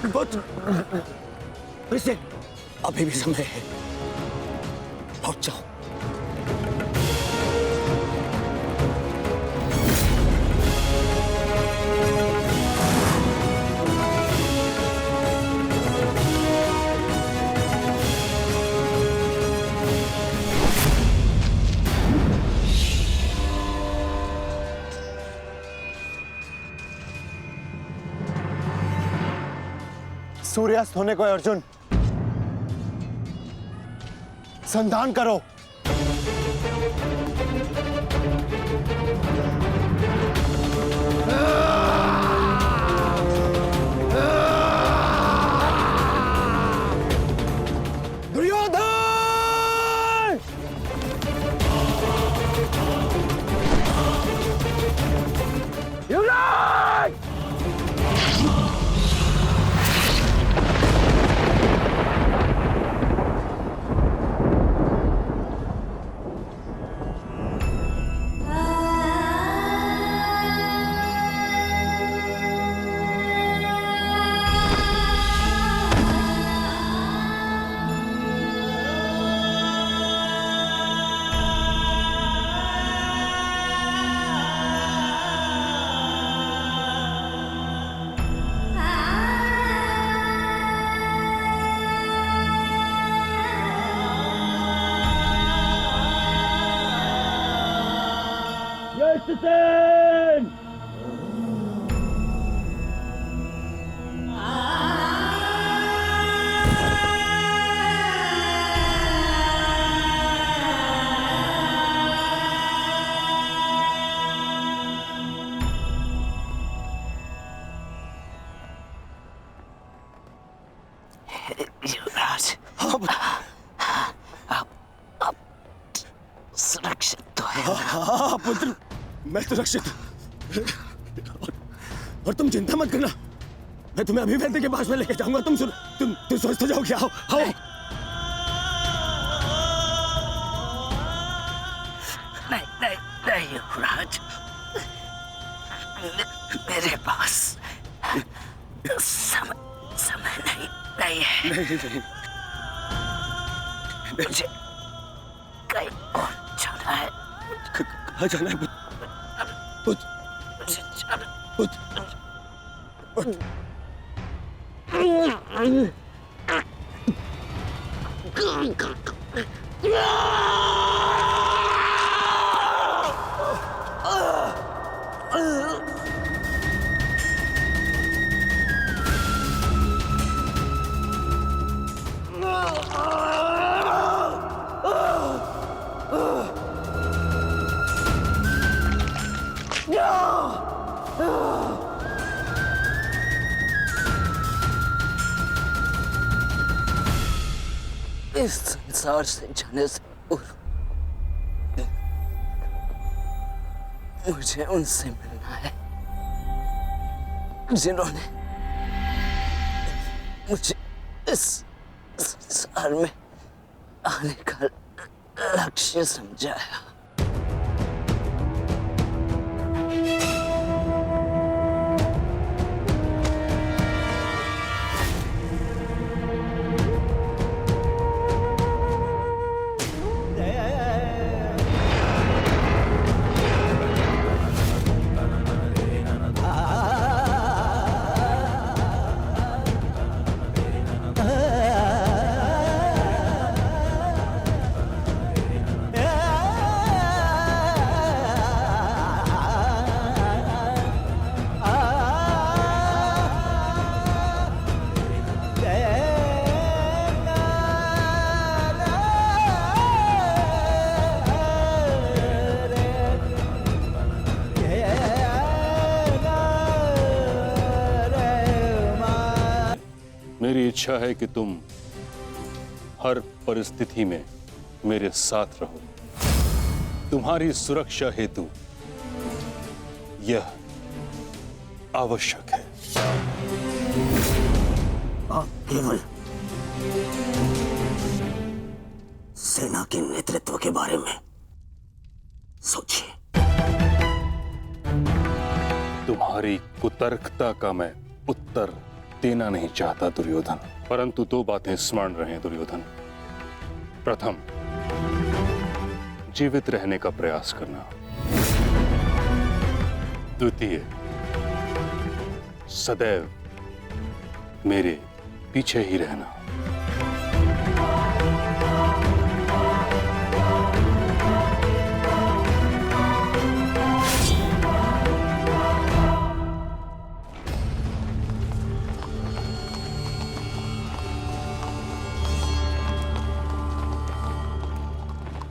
पुत्र, वैसे अभी भी समय है, लौट जाओ। सूर्यास्त होने को है अर्जुन, संधान करो। दुर्योधन! युवराज! युवराज, अब सुरक्षित तो है। हाँ पुत्र, मैं सुरक्षित हूँ। और तुम चिंता मत करना, मैं तुम्हें अभी वैद्य के पास में लेके जाऊंगा। तुम स्वस्थ हो जाओगे। आओ आओ। नहीं युवराज, मेरे पास समय नहीं है। नहीं। मुझे कहीं और जाना है। कहाँ जाना है पुत्र? मुझे जाना। इस संसार से जाने से पूर्व मुझे उनसे मिलना है जिन्होंने मुझे इस संसार में आने का लक्ष्य समझाया। मेरी इच्छा है कि तुम हर परिस्थिति में मेरे साथ रहो। तुम्हारी सुरक्षा हेतु यह आवश्यक है। आप केवल सेना के नेतृत्व के बारे में सोचिए। तुम्हारी कुतर्कता का मैं उत्तर देना नहीं चाहता दुर्योधन, परंतु दो बातें स्मरण रहे दुर्योधन। प्रथम, जीवित रहने का प्रयास करना। द्वितीय, सदैव मेरे पीछे ही रहना।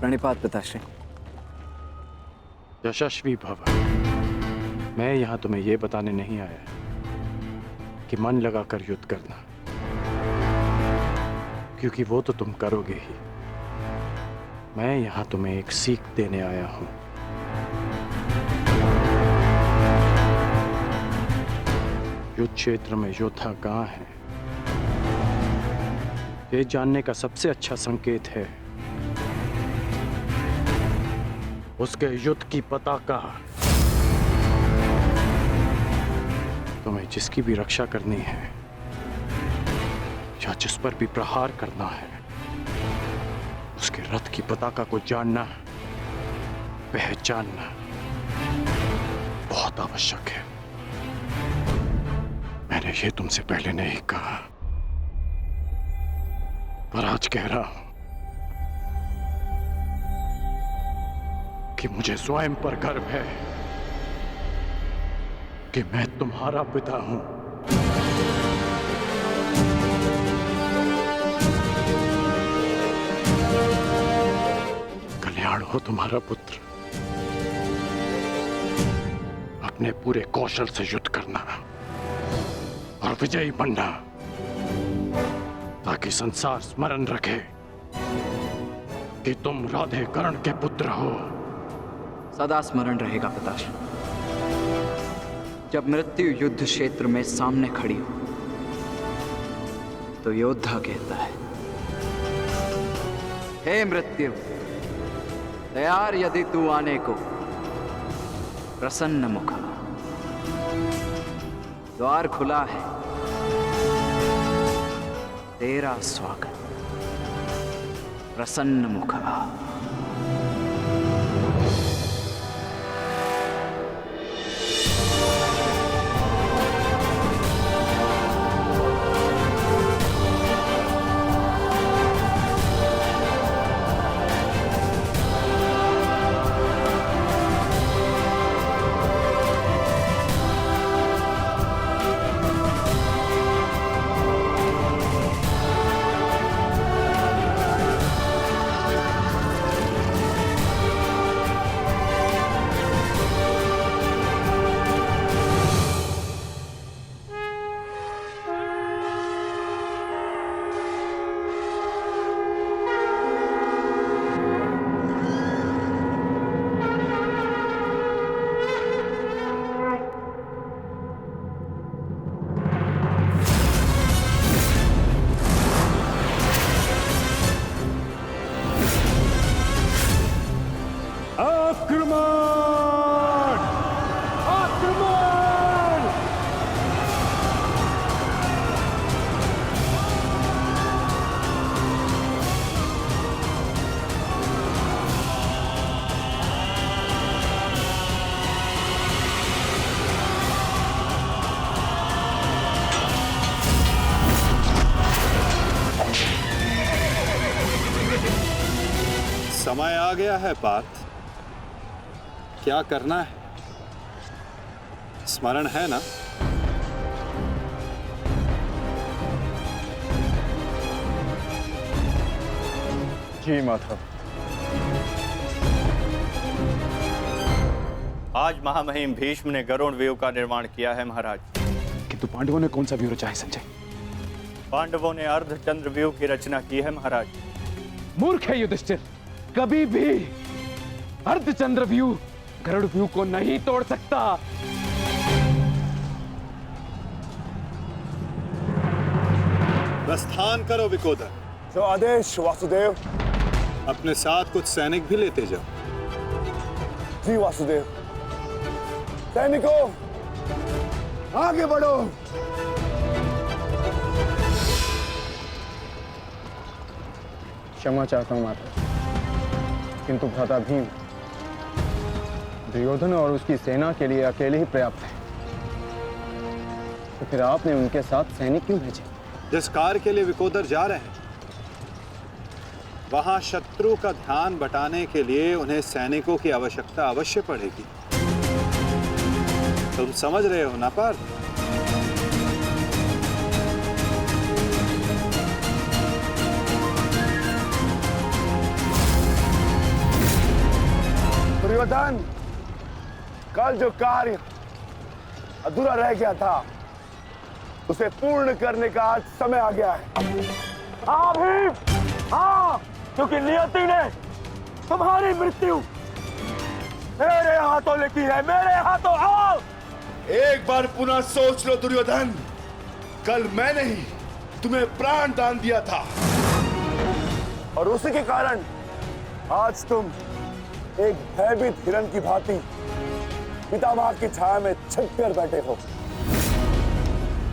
प्रणिपात पिताश्री। यशस्वी भव। मैं यहां तुम्हें यह बताने नहीं आया कि मन लगाकर युद्ध करना, क्योंकि वो तो तुम करोगे ही। मैं यहां तुम्हें एक सीख देने आया हूं। युद्ध क्षेत्र में योद्धा कहां है, ये जानने का सबसे अच्छा संकेत है उसके युद्ध की पताका। तुम्हें जिसकी भी रक्षा करनी है या जिस पर भी प्रहार करना है, उसके रथ की पताका को जानना, पहचानना बहुत आवश्यक है। मैंने ये तुमसे पहले नहीं कहा, पर आज कह रहा हूं कि मुझे स्वयं पर गर्व है कि मैं तुम्हारा पिता हूं। कल्याण हो तुम्हारा पुत्र। अपने पूरे कौशल से युद्ध करना और विजयी बनना, ताकि संसार स्मरण रखे कि तुम राधे कर्ण के पुत्र हो। सदा स्मरण रहेगा पिताश्री। जब मृत्यु युद्ध क्षेत्र में सामने खड़ी हो तो योद्धा कहता है, हे मृत्यु, तैयार यदि तू आने को, प्रसन्न मुखा। द्वार खुला है, तेरा स्वागत, प्रसन्न मुखा। समय आ गया है पार्थ। क्या करना है? स्मरण है ना? जी माधव। आज महामहिम भीष्म ने गरुड़ व्यूह का निर्माण किया है महाराज। किंतु पांडवों ने कौन सा व्यूह रचा है संजय? पांडवों ने अर्धचंद्र व्यूह की रचना की है महाराज। मूर्ख है युधिष्ठिर, कभी भी अर्धचंद्र व्यूह गरुड़ व्यूह को नहीं तोड़ सकता। प्रस्थान करो विकोदर। जो आदेश वासुदेव। अपने साथ कुछ सैनिक भी लेते जाओ। जी वासुदेव। सैनिकों, आगे बढ़ो। क्षमा चाहता हूँ माता, किंतु भ्राता भीम दुर्योधन और उसकी सेना के लिए अकेले ही पर्याप्त है। तो फिर आपने उनके साथ सैनिक क्यों भेजे? जिस कार्य के लिए विकोदर जा रहे हैं वहां शत्रु का ध्यान बटाने के लिए उन्हें सैनिकों की आवश्यकता अवश्य पड़ेगी। तुम समझ रहे हो ना पार्थ? दुर्योधन, कल जो कार्य अधूरा रह गया था उसे पूर्ण करने का आज समय आ गया है। हाँ भीम, हाँ, क्योंकि नियति ने तुम्हारी मृत्यु मेरे हाथों लिखी है, मेरे हाथों। आओ, एक बार पुनः सोच लो दुर्योधन, कल मैंने ही तुम्हें प्राण दान दिया था और उसी के कारण आज तुम एक भयभीत हिरण की भांति पितामह की छाया में छिप कर बैठे हो।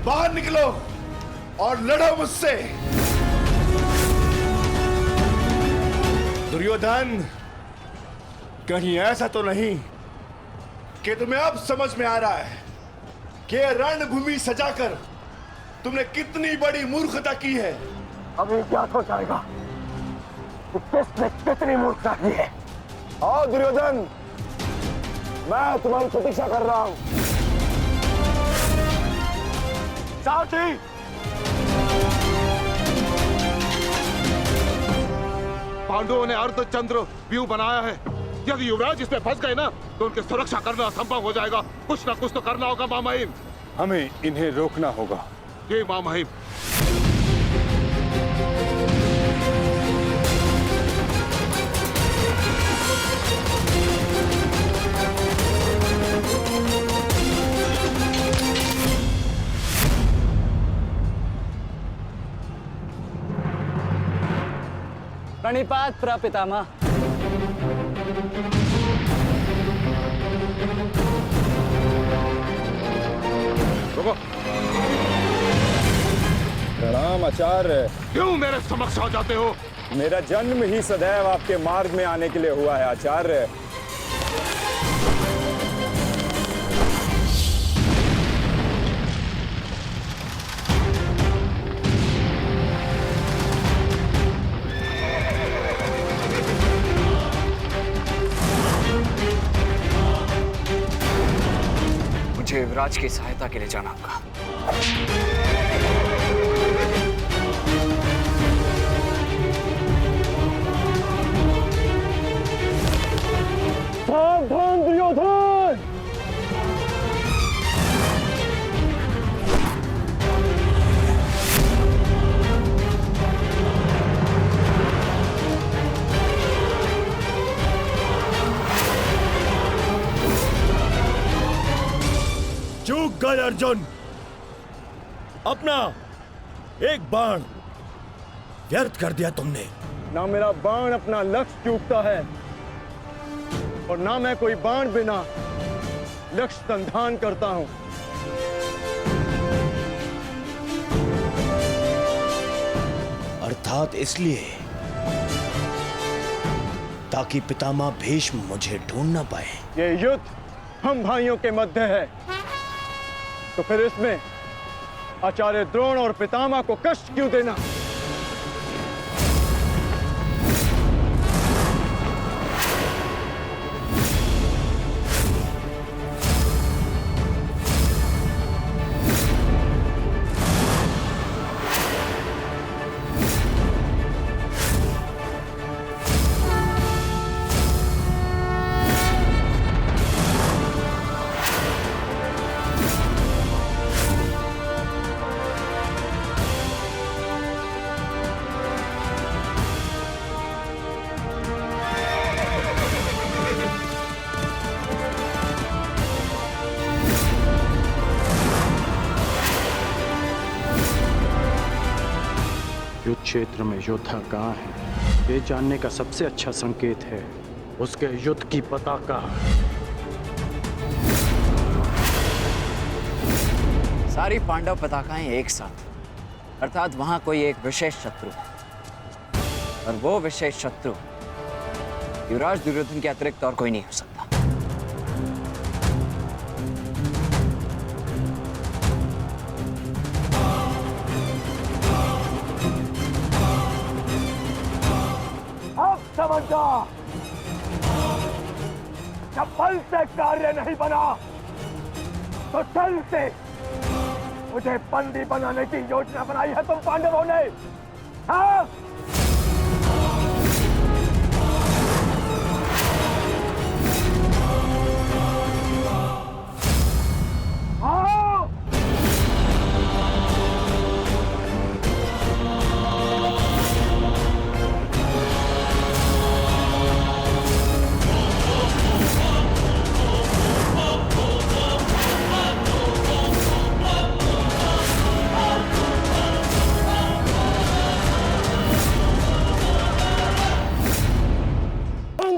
बाहर निकलो और लड़ो मुझसे। दुर्योधन, कहीं ऐसा तो नहीं कि तुम्हें अब समझ में आ रहा है कि रणभूमि सजाकर तुमने कितनी बड़ी मूर्खता की है? अभी ज्ञात हो जाएगा कि किसने कितनी मूर्खता की है। आओ दुर्योधन, मैं तुम्हारी प्रतीक्षा कर रहा हूं। साथी, पांडवों ने अर्धचंद्र व्यू बनाया है। यदि युवराज इसमें फंस गए ना तो उनकी सुरक्षा करना असंभव हो जाएगा। कुछ ना कुछ तो करना होगा महामहिम। हमें इन्हें रोकना होगा। ये महामहिम। प्रणिपात प्रपितामह। रुको। प्रणाम आचार्य। क्यों मेरे समक्ष आ जाते हो? मेरा जन्म ही सदैव आपके मार्ग में आने के लिए हुआ है आचार्य। मुझे युवराज की सहायता के लिए जाना होगा। सावधान दुर्योधन! चूक गए अर्जुन, अपना एक बाण व्यर्थ कर दिया तुमने। ना मेरा बाण अपना लक्ष्य चूकता है और ना मैं कोई बाण बिना लक्ष्य संधान करता हूं। अर्थात इसलिए ताकि पितामह भीष्म मुझे ढूंढ ना पाए। ये युद्ध हम भाइयों के मध्य है, तो फिर इसमें आचार्य द्रोण और पितामह को कष्ट क्यों देना? युद्ध क्षेत्र में योद्धा कहाँ है, ये जानने का सबसे अच्छा संकेत है उसके युद्ध की पताका। सारी पांडव पताकाएं एक साथ, अर्थात वहां कोई एक विशेष शत्रु। और वो विशेष शत्रु युवराज दुर्योधन के अतिरिक्त और कोई नहीं हो सकता। अब समझा, जब बल से कार्य नहीं बना तो छल से मुझे बंदी बनाने की योजना बनाई है तुम पांडवों ने। हाँ? हाँ?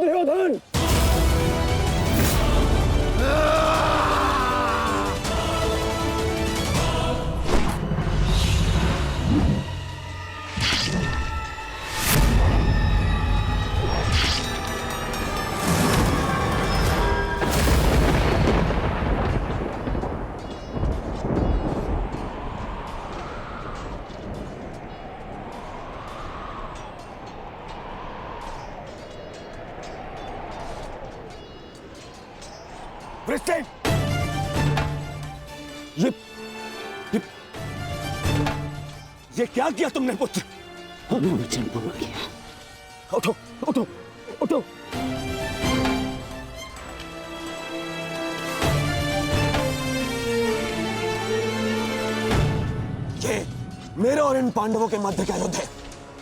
दुर्योधन, वृषसेन, ये क्या किया तुमने पुत्र? वचन पूर्ण किया। उठो उठो उठो। ये मेरे और इन पांडवों के मध्य का युद्ध है,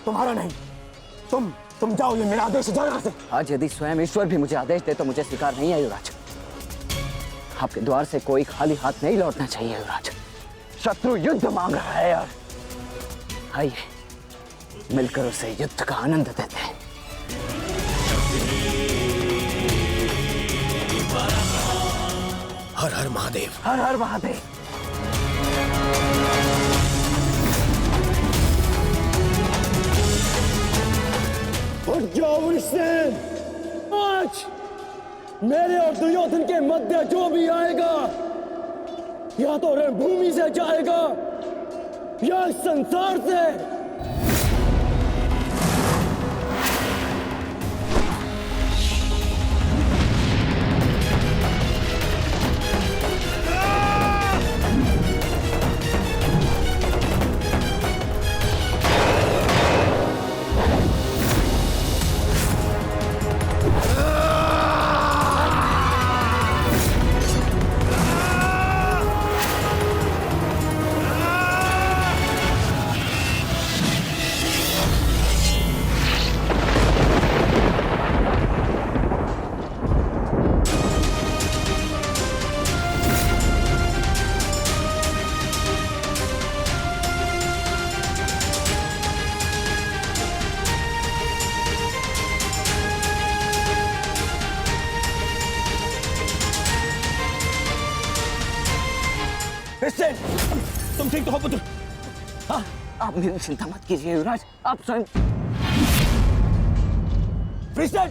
तुम्हारा नहीं। तुम जाओ, ये मेरा आदेश है, जाओ यहाँ से। आज यदि स्वयं ईश्वर भी मुझे आदेश दे तो मुझे स्वीकार नहीं है युवराज। आपके द्वार से कोई खाली हाथ नहीं लौटना चाहिए युवराज। शत्रु युद्ध मांग रहा है यार। आइए मिलकर उसे युद्ध का आनंद देते हैं। हर हर महादेव, हर हर महादेव। उठ जाओ वृषसेन। आज मेरे और दुर्योधन के मध्य जो भी आएगा, या तो रणभूमि से जाएगा या संसार से। वृषसेन, तुम ठीक तो हो पुत्र? हाँ? आप मेरी चिंता मत कीजिए युवराज, आप स्वयं। वृषसेन,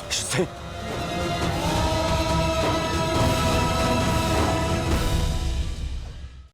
वृषसेन,